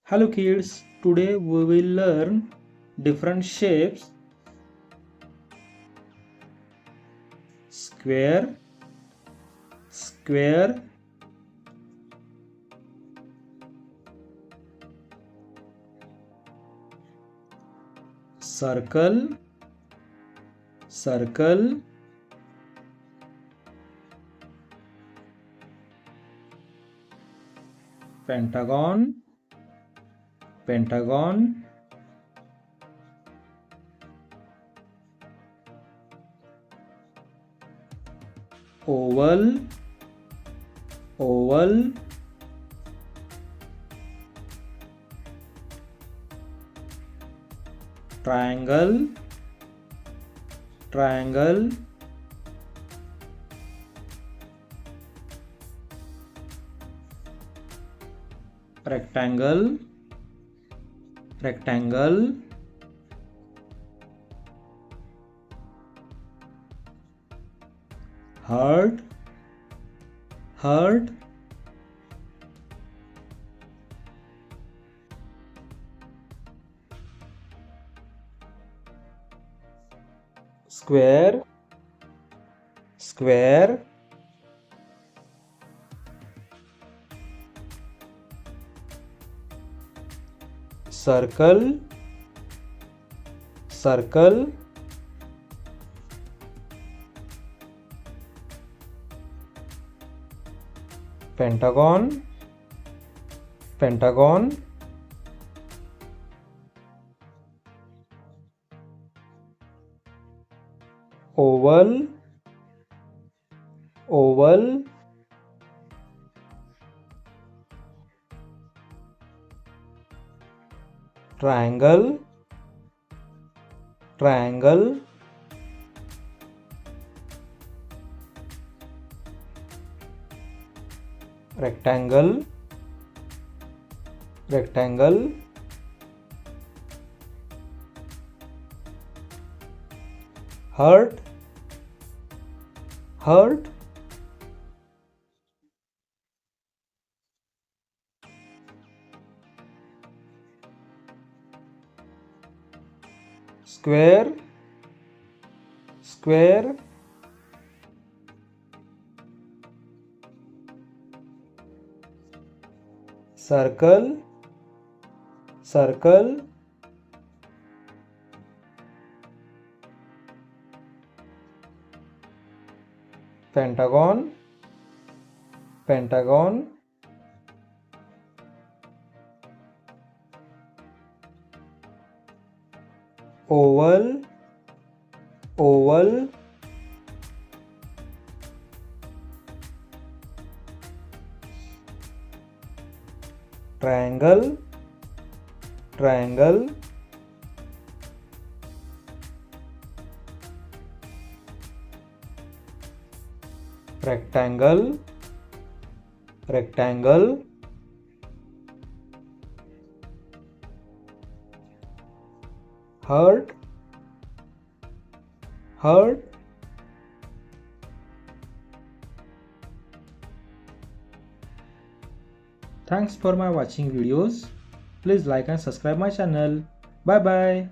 Hello kids, today we will learn different shapes: square, square, circle, circle, pentagon, pentagon, oval, oval, triangle, triangle, rectangle, rectangle, heart, heart, square, square, circle, circle, pentagon, pentagon, oval, oval, triangle, triangle, rectangle, rectangle, heart, heart, square, square, circle, circle, pentagon, pentagon, oval, oval, triangle, triangle, rectangle, rectangle, heart, heart. Thanks for my watching videos. Please like and subscribe my channel. Bye bye.